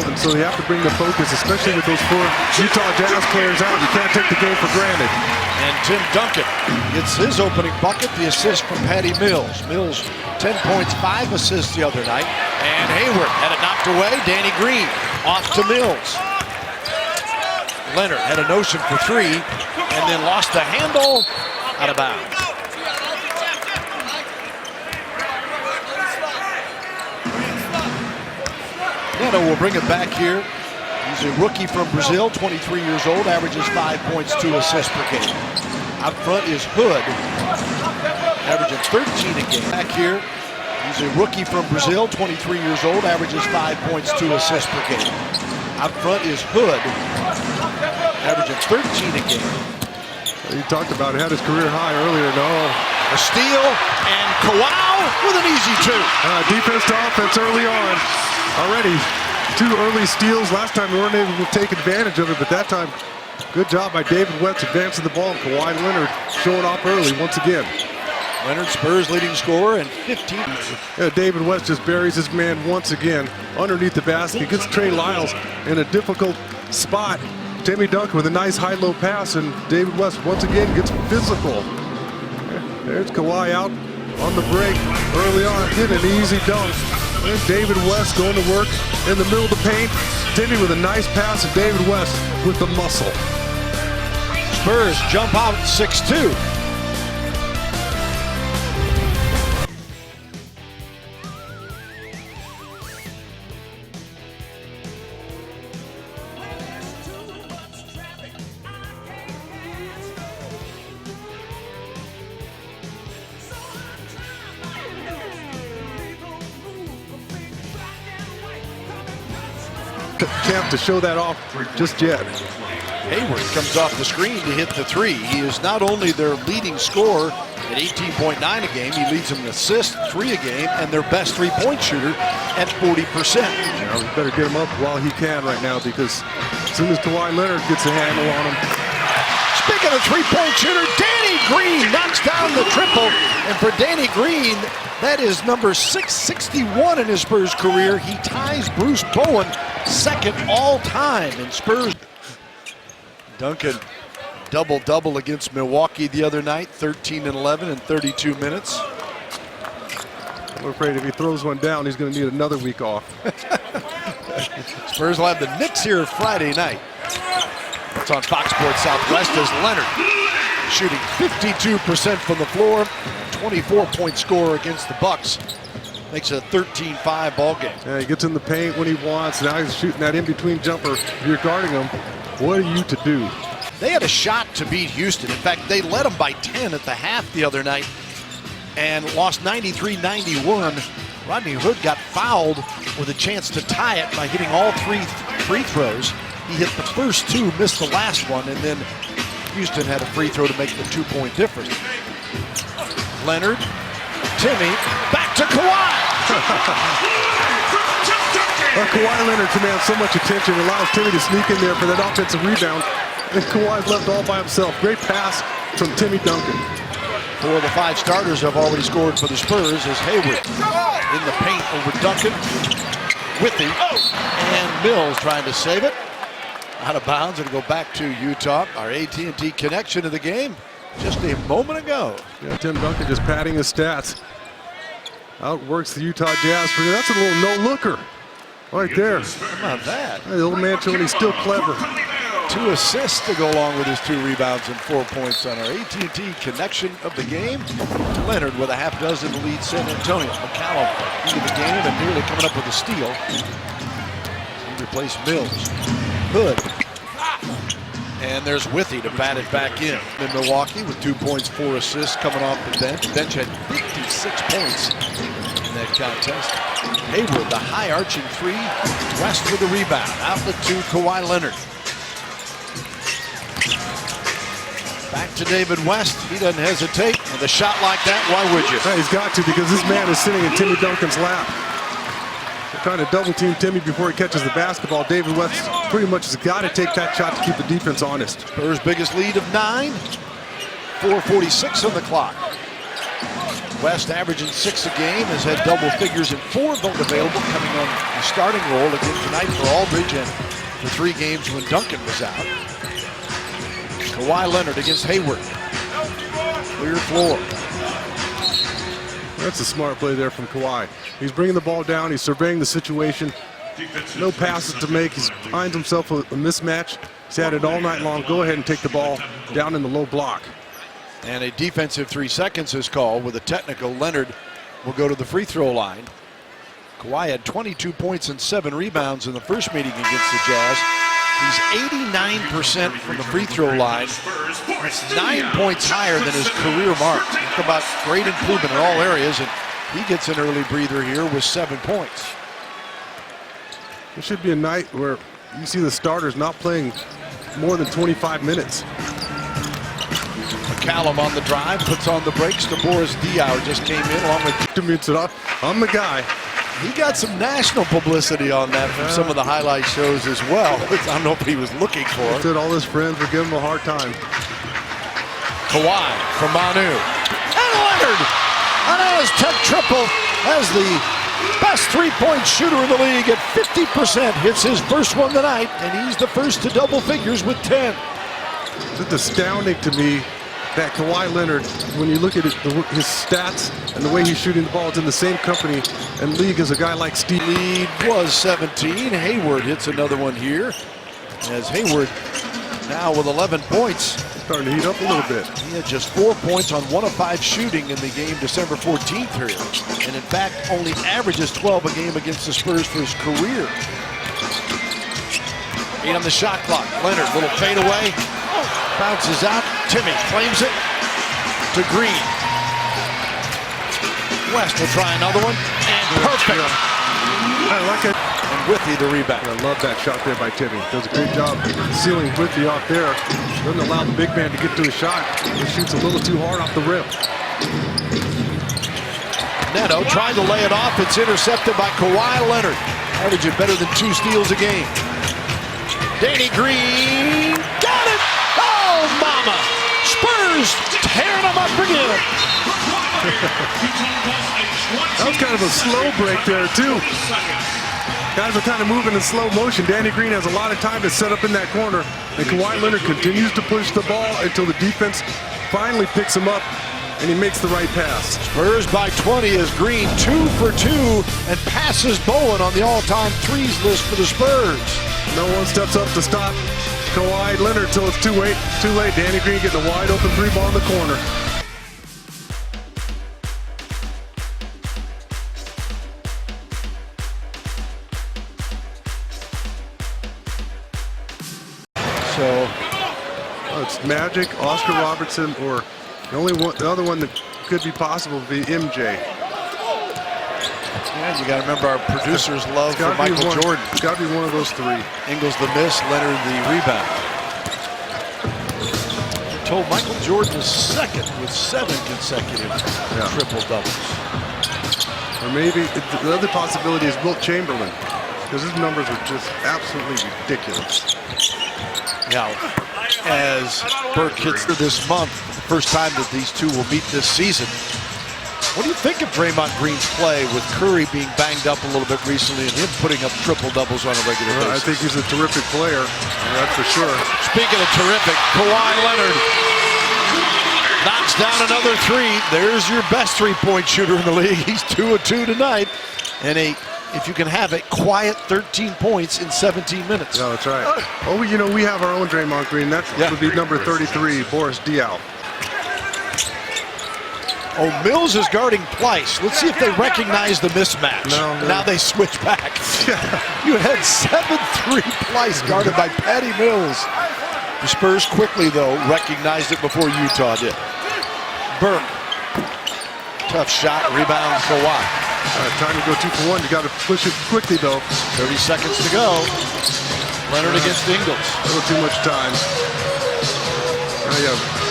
and so you have to bring the focus, especially with those 4 Utah Jazz players out. You can't take the game for granted. And Tim Duncan gets his opening bucket, the assist from Patty Mills. Mills, 10 points, 5 assists the other night. And Hayward had it knocked away. Danny Green off to Mills. Leonard had a notion for 3 and then lost the handle, out of bounds. Neto will bring it back here. He's a rookie from Brazil, 23 years old, averages 5 points, 2 assists per game. Out front is Hood, averaging 13 a game. Back here, he's a rookie from Brazil, 23 years old, averages 5 points, 2 assists per game. Out front is Hood, averaging 13 a game. He talked about it, had his career high earlier. No. A steal, and Kawhi with an easy 2. Defense to offense early on. Already 2 early steals. Last time we weren't able to take advantage of it, but that time, good job by David West advancing the ball. Kawhi Leonard showing off early once again. Leonard, Spurs leading scorer, and 15. Yeah, David West just buries his man once again underneath the basket. He gets Trey Lyles in a difficult spot. Timmy Duncan with a nice high-low pass, and David West once again gets physical. There's Kawhi out on the break early on, getting an easy dunk. And David West going to work in the middle of the paint. Timmy with a nice pass, and David West with the muscle. Spurs jump out 6-2. Camp to show that off just yet. Hayward comes off the screen to hit the 3. He is not only their leading scorer at 18.9 a game, he leads them in assists, 3 a game, and their best 3-point shooter at 40%. We better get him up while he can right now, because as soon as Kawhi Leonard gets a handle on him. Speaking of 3-point shooter, Danny Green knocks down the triple, and for Danny Green, that is number 661 in his Spurs career. He ties Bruce Bowen second all-time in Spurs. Duncan double-double against Milwaukee the other night, 13 and 11 in 32 minutes. I'm afraid if he throws one down, he's going to need another week off. Spurs will have the Knicks here Friday night. It's on Fox Sports Southwest as Leonard shooting 52% from the floor, 24-point score against the Bucks. Makes it a 13-5 ball game. Yeah, he gets in the paint when he wants. Now he's shooting that in-between jumper. If you're guarding him, what are you to do? They had a shot to beat Houston. In fact, they led them by 10 at the half the other night and lost 93-91. Rodney Hood got fouled with a chance to tie it by hitting all 3 free throws. He hit the first 2, missed the last one, and then Houston had a free throw to make the 2-point difference. Leonard, Timmy, back to Kawhi. Kawhi Leonard commands so much attention, allows Timmy to sneak in there for that offensive rebound. And Kawhi's left all by himself. Great pass from Timmy Duncan. 4 of the 5 starters have already scored for the Spurs as Hayward in the paint over Duncan. Withy and Mills trying to save it. Out of bounds, it'll go back to Utah. Our AT&T connection to the game just a moment ago. Yeah, Tim Duncan just padding his stats. Outworks the Utah Jazz. That's a little no-looker right there. How about that? The old man showing he's still clever. 2 assists to go along with his 2 rebounds and 4 points on our AT&T connection of the game. Leonard with a half dozen to lead San Antonio. McCallum into the game and nearly coming up with a steal. He replaced Mills. Hood. And there's Withy to bat it back in Milwaukee with 2 points, 4 assists coming off the bench. Bench had 56 points in that contest. Hayward, the high arching 3. West with the rebound. Outlet to Kawhi Leonard. Back to David West. He doesn't hesitate. With a shot like that, why would you? Yeah, he's got to, because this man is sitting in Timmy Duncan's lap. They're trying to double team Timmy before he catches the basketball. David West pretty much has got to take that shot to keep the defense honest. Spurs' biggest lead of 9. 4:46 on the clock. West averaging 6 a game, has had double figures in 4 vote available, coming on the starting role again tonight for Aldridge and the 3 games when Duncan was out. Kawhi Leonard against Hayward. Clear floor. That's a smart play there from Kawhi. He's bringing the ball down. He's surveying the situation. No passes to make. He finds himself a mismatch. He's had it all night long. Go ahead and take the ball down in the low block. And a defensive 3 seconds is called with a technical. Leonard will go to the free throw line. Kawhi had 22 points and 7 rebounds in the first meeting against the Jazz. He's 89% from the free throw line. That's 9 points higher than his career mark. Talk about great improvement in all areas, and he gets an early breather here with 7 points. It should be a night where you see the starters not playing more than 25 minutes. McCallum on the drive, puts on the brakes to Boris Diaw, just came in along with... I'm the guy. He got some national publicity on that from some of the highlight shows as well. I don't know if he was looking for it. Said all his friends were giving him a hard time. Kawhi from Manu. And Leonard on his tech triple as the best three-point shooter in the league at 50%. Hits his first one tonight, and he's the first to double figures with 10. It's astounding to me that Kawhi Leonard, when you look at his stats and the way he's shooting the ball, it's in the same company and league as a guy like Steve. Lead was 17. Hayward hits another one here, as Hayward now with 11 points. Starting to heat up a little bit. He had just 4 points on 1 of 5 shooting in the game December 14th here, and in fact only averages 12 a game against the Spurs for his career. 8 on the shot clock. Leonard, little fadeaway. Bounces out. Timmy claims it to Green. West will try another one. And perfect. I like it. And Withy the rebound. I love that shot there by Timmy. Does a great job sealing Withy off there. Doesn't allow the big man to get to his shot. He shoots a little too hard off the rim. Neto trying to lay it off. It's intercepted by Kawhi Leonard. Averaging better than 2 steals a game. Danny Green. Got it! Oh, mama! Spurs tearing them up again. That was kind of a slow break there, too. Guys are kind of moving in slow motion. Danny Green has a lot of time to set up in that corner. And Kawhi Leonard continues to push the ball until the defense finally picks him up and he makes the right pass. Spurs by 20 as Green 2 for 2 and passes Bowen on the all-time threes list for the Spurs. No one steps up to stop Kawhi Leonard till it's too late. Too late. Danny Green getting a wide open 3 ball in the corner. So it's Magic, Oscar Robertson, or the other one that could be possible would be MJ. Yeah, you got to remember our producer's love for Michael Jordan. It's got to be one of those 3. Ingles the miss, Leonard the rebound. We're told Michael Jordan is second with 7 consecutive triple-doubles. Or maybe the other possibility is Wilt Chamberlain, because his numbers are just absolutely ridiculous. Now, as Burke hits this month, the first time that these two will meet this season, what do you think of Draymond Green's play with Curry being banged up a little bit recently and him putting up triple-doubles on a regular basis? I think he's a terrific player, that's for sure. Speaking of terrific, Kawhi Leonard knocks down another 3. There's your best 3-point shooter in the league. He's 2 of 2 tonight. And if you can have it, quiet 13 points in 17 minutes. Yeah, that's right. Oh, you know, we have our own Draymond Green. That would be number 33, Boris Diaw. Oh, Mills is guarding Plyce. Let's see if they recognize the mismatch. No. Now they switch back. You had 7-3 Plyce guarded by Patty Mills. The Spurs quickly, though, recognized it before Utah did. Burke. Tough shot. Rebound, Kawhi. Time to go 2 for 1. You got to push it quickly, though. 30 seconds to go. Leonard against Ingles. A little too much time.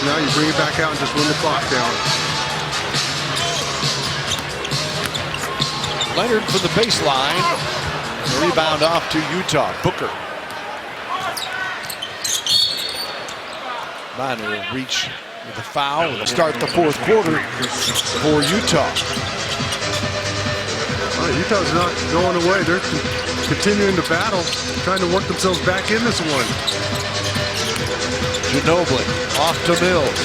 Now you bring it back out and just run the clock down. Leonard for the baseline. The rebound off to Utah. Booker. Manu will reach with a foul and start the fourth quarter for Utah. Utah's not going away. They're continuing to battle, trying to work themselves back in this one. Ginobili off to Mills.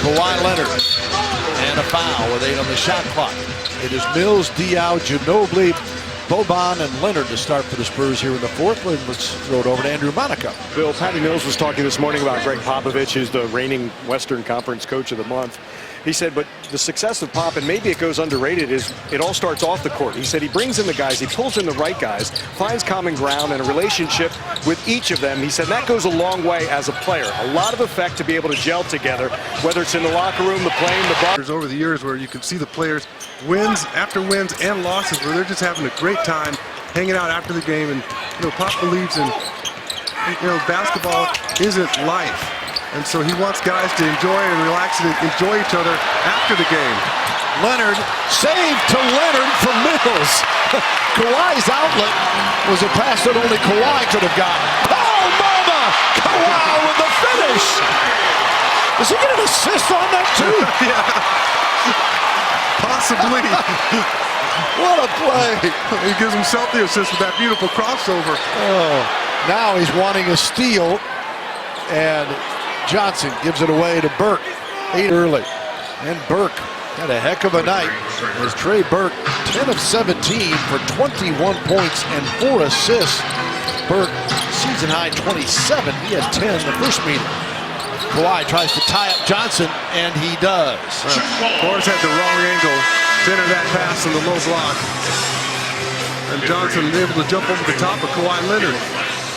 Kawhi Leonard. And a foul with 8 on the shot clock. It is Mills, Diaw, Ginobili, Boban, and Leonard to start for the Spurs here in the fourth. Let's throw it over to Andrew Monaco. Bill, Patty Mills was talking this morning about Greg Popovich, who's the reigning Western Conference Coach of the Month. He said, but the success of Pop, and maybe it goes underrated, is it all starts off the court. He said he brings in the guys, he pulls in the right guys, finds common ground and a relationship with each of them. He said that goes a long way as a player. A lot of effect to be able to gel together, whether it's in the locker room, the plane, the bar. There's over the years where you can see the players wins after wins and losses where they're just having a great time hanging out after the game. And Pop believes in, basketball isn't life. And so he wants guys to enjoy and relax and enjoy each other after the game. Leonard, save to Leonard from Mills. Kawhi's outlet was a pass that only Kawhi could have gotten. Oh, mama! Kawhi with the finish! Does he get an assist on that too? Yeah. Possibly. What a play. He gives himself the assist with that beautiful crossover. Oh, now he's wanting a steal, and Johnson gives it away to Burke. 8 early. And Burke had a heck of a night as Trey Burke, 10 of 17 for 21 points and 4 assists. Burke, season high 27. He had 10 the first meeting. Kawhi tries to tie up Johnson, and he does. Morris had the wrong angle to enter that pass in the low block. And Johnson able to jump over the top of Kawhi Leonard.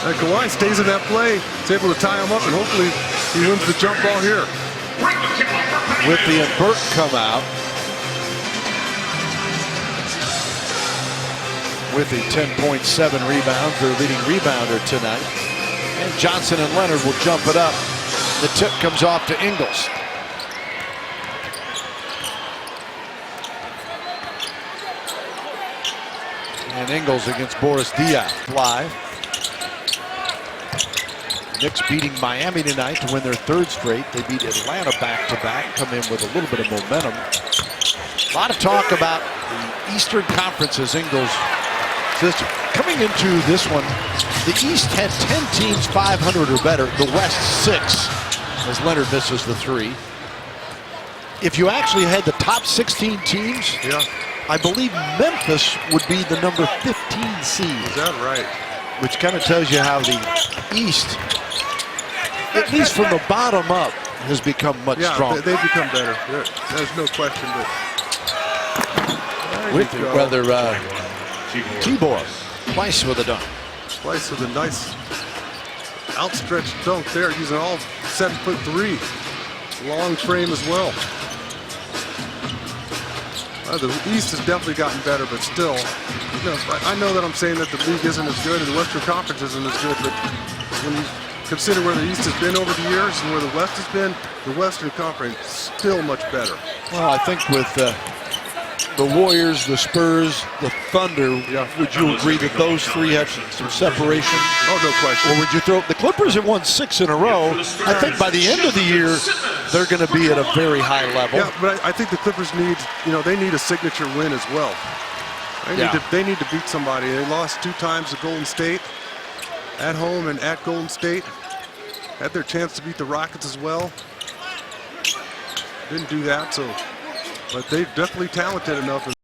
And Kawhi stays in that play. He's able to tie him up, and hopefully he wins the jump ball here. Whitby and Burke come out. Whitby 10.7 rebounds, their leading rebounder tonight. And Johnson and Leonard will jump it up. The tip comes off to Ingles. And Ingles against Boris Diaw live. Knicks beating Miami tonight to win their 3rd straight. They beat Atlanta back-to-back, come in with a little bit of momentum. A lot of talk about the Eastern Conference as Ingles system. Coming into this one, the East had 10 teams 500 or better, the West 6, as Leonard misses the 3. If you actually had the top 16 teams, I believe Memphis would be the number 15 seed. Is that right? Which kind of tells you how the East, at least from the bottom up, has become much stronger. They've become better. There's no question. But T-Boy, twice with a dunk. Twice with a nice outstretched dunk there, using all 7'3". Long frame as well. The East has definitely gotten better, but still, I know that I'm saying that the league isn't as good and the Western Conference isn't as good, but when you consider where the East has been over the years and where the West has been, the Western Conference is still much better. Well, I think with the Warriors, the Spurs, the Thunder, would you agree that those 3 have some separation? Oh, no question. Or would you throw the Clippers have won 6 in a row? I think by the end of the year, they're going to be at a very high level. Yeah, but I think the Clippers need, they need a signature win as well. They need to beat somebody. They lost 2 times to Golden State, at home and at Golden State. Had their chance to beat the Rockets as well. Didn't do that, but they're definitely talented enough.